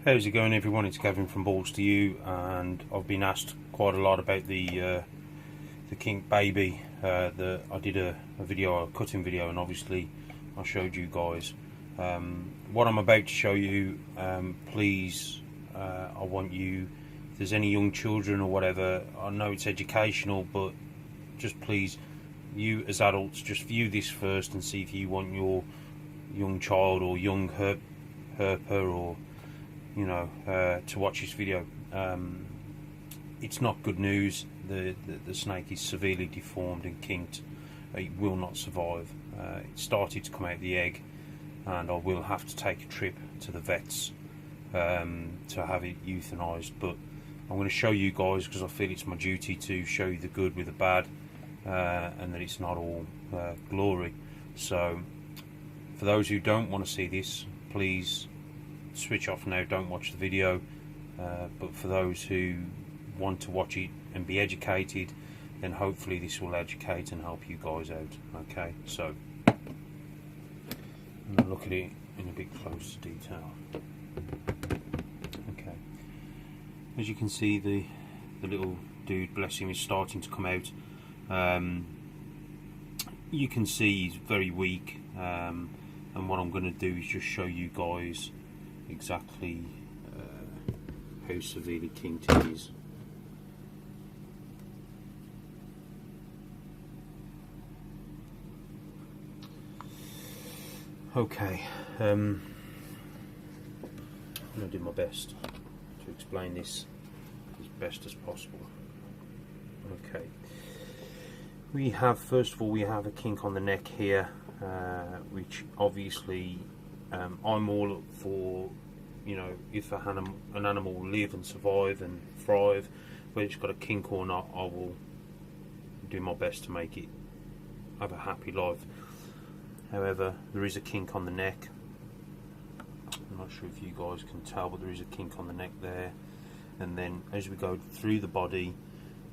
How's it going, everyone? It's Gavin from Balls to You, and I've been asked quite a lot about the Kinked baby. I did a video, a cutting video, and obviously I showed you guys. What I'm about to show you, please, I want you, if there's any young children or whatever, I know it's educational, but just please, you as adults, just view this first and see if you want your young child or young herper or to watch this video. It's not good news. The snake is severely deformed and kinked. It will not survive. It started to come out of the egg, and I will have to take a trip to the vets to have it euthanized. But I'm going to show you guys, because I feel it's my duty to show you the good with the bad, and that it's not all glory. So for those who don't want to see this, please switch off now, don't watch the video. But for those who want to watch it and be educated, then hopefully this will educate and help you guys out. Okay, so I'm going to look at it in a bit closer detail. Okay, as you can see, the little dude, bless him, is starting to come out. You can see he's very weak, and what I'm going to do is just show you guys exactly how severely kinked it is. Okay, I'm going to do my best to explain this as best as possible. Okay, we have, first of all, we have a kink on the neck here, which obviously I'm all up for, if an animal will live and survive and thrive, whether it's got a kink or not, I will do my best to make it have a happy life. However, there is a kink on the neck. I'm not sure if you guys can tell, but there is a kink on the neck there. And then as we go through the body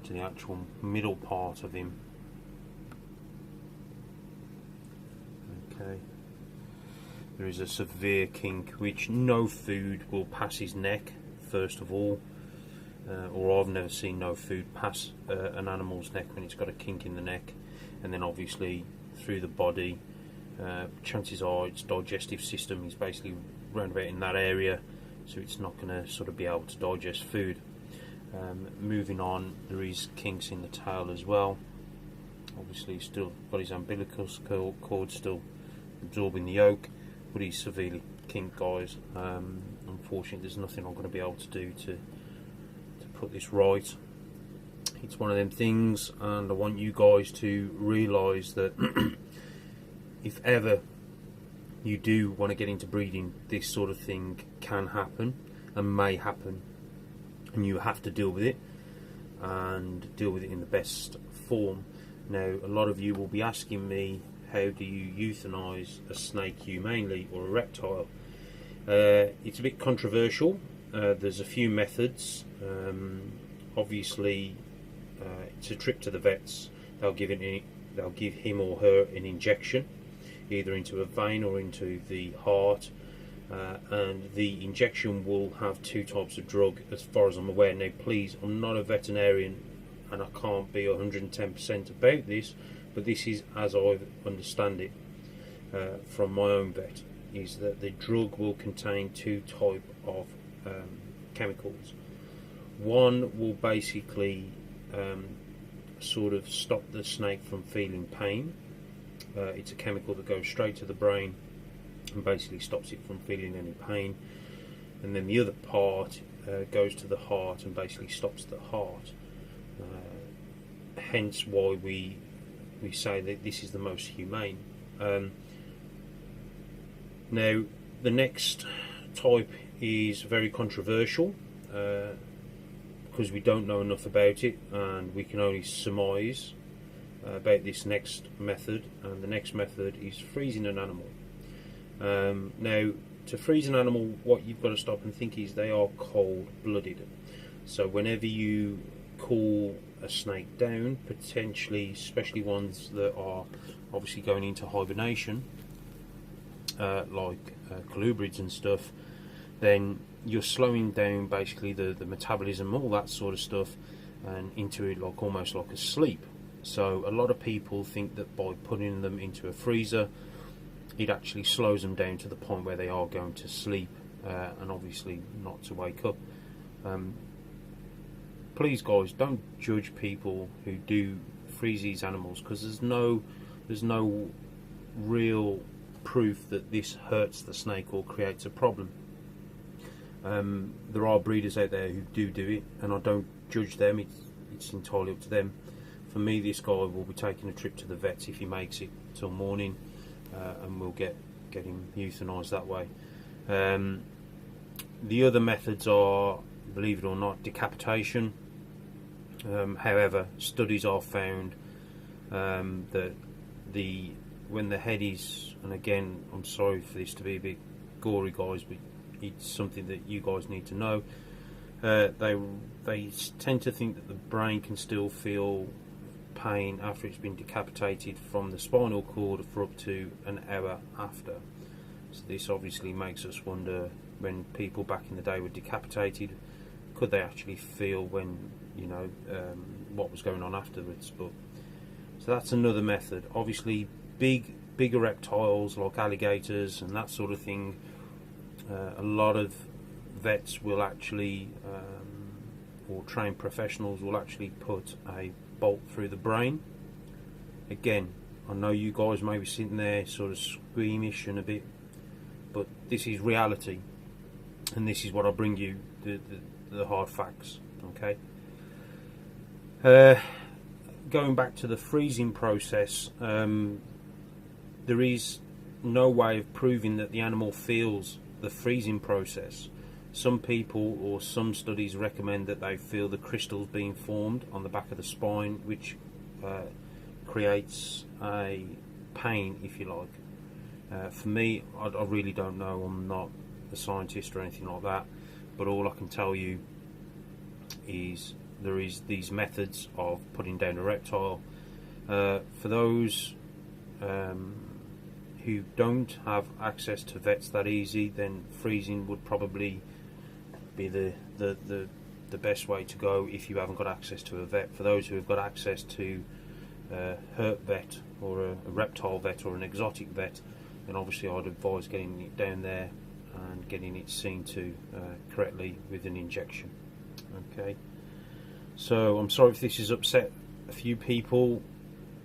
to the actual middle part of him, okay, there is a severe kink which no food will pass his neck, first of all, or I've never seen no food pass an animal's neck when it's got a kink in the neck. And then obviously through the body, chances are its digestive system is basically round about in that area, so it's not going to sort of be able to digest food. Moving on, there is kinks in the tail as well. Obviously he's still got his umbilicus cord still absorbing the yolk, but he's severely kinked, guys. Unfortunately, there's nothing I'm going to be able to do to put this right. It's one of them things, and I want you guys to realise that if ever you do want to get into breeding, this sort of thing can happen and may happen, and you have to deal with it, and deal with it in the best form. Now, a lot of you will be asking me, how do you euthanize a snake humanely, or a reptile? It's a bit controversial. There's a few methods. Obviously, it's a trip to the vets. They'll give him or her an injection, either into a vein or into the heart, and the injection will have two types of drug, as far as I'm aware. Now, please, I'm not a veterinarian, and I can't be 110% about this, but this is as I understand it from my own vet, is that the drug will contain two types of chemicals. One will basically sort of stop the snake from feeling pain. It's a chemical that goes straight to the brain and basically stops it from feeling any pain. And then the other part goes to the heart and basically stops the heart. Hence why we say that this is the most humane. Now, the next type is very controversial, because we don't know enough about it, and we can only surmise about this next method. And the next method is freezing an animal. Now, to freeze an animal, what you've got to stop and think is they are cold-blooded. So whenever you cool a snake down, potentially, especially ones that are obviously going into hibernation, like colubrids and stuff, then you're slowing down basically the metabolism, all that sort of stuff, and into it like almost like a sleep. So a lot of people think that by putting them into a freezer, it actually slows them down to the point where they are going to sleep, and obviously not to wake up. Please guys, don't judge people who do freeze these animals, because there's no real proof that this hurts the snake or creates a problem. There are breeders out there who do it, and I don't judge them. It's entirely up to them. For me, this guy will be taking a trip to the vets if he makes it till morning, and we'll get him euthanised that way. The other methods are, believe it or not, decapitation. However, studies are found that when the head is, and again, I'm sorry for this to be a bit gory, guys, but it's something that you guys need to know. They tend to think that the brain can still feel pain after it's been decapitated from the spinal cord for up to an hour after. So this obviously makes us wonder, when people back in the day were decapitated, could they actually feel when, you know, what was going on afterwards? But so that's another method. Obviously, bigger reptiles like alligators and that sort of thing, a lot of vets will actually, or trained professionals will actually put a bolt through the brain. Again, I know you guys may be sitting there sort of squeamish and a bit, but this is reality, and this is what I bring you, the hard facts. Okay. Going back to the freezing process, there is no way of proving that the animal feels the freezing process. Some people or some studies recommend that they feel the crystals being formed on the back of the spine, which creates a pain, if you like. For me, I really don't know. I'm not a scientist or anything like that, but all I can tell you is there is these methods of putting down a reptile. For those who don't have access to vets that easy, then freezing would probably be the best way to go if you haven't got access to a vet. For those who have got access to a herp vet or a reptile vet or an exotic vet, then obviously I'd advise getting it down there and getting it seen to correctly with an injection. Okay, so I'm sorry if this has upset a few people,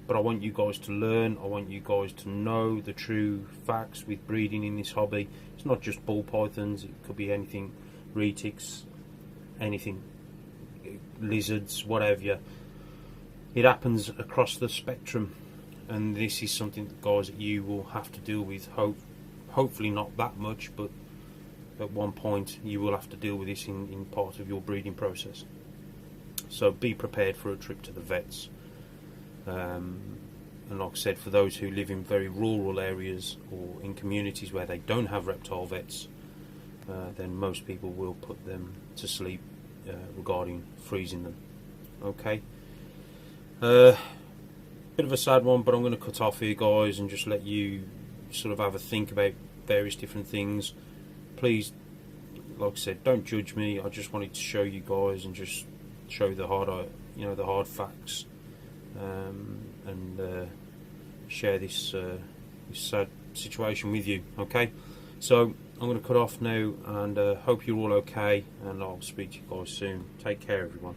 but I want you guys to learn. I want you guys to know the true facts with breeding in this hobby. It's not just ball pythons, it could be anything, retics, anything, lizards, whatever. It happens across the spectrum, and this is something, guys, that you will have to deal with. Hopefully not that much, but at one point you will have to deal with this in part of your breeding process. So be prepared for a trip to the vets. And like I said, for those who live in very rural areas or in communities where they don't have reptile vets, then most people will put them to sleep regarding freezing them. Okay. Bit of a sad one, but I'm going to cut off here, guys, and just let you sort of have a think about various different things. Please, like I said, don't judge me. I just wanted to show you guys and just show the hard facts, and share this sad situation with you. Okay, so I'm going to cut off now, and hope you're all okay, and I'll speak to you guys soon. Take care, everyone.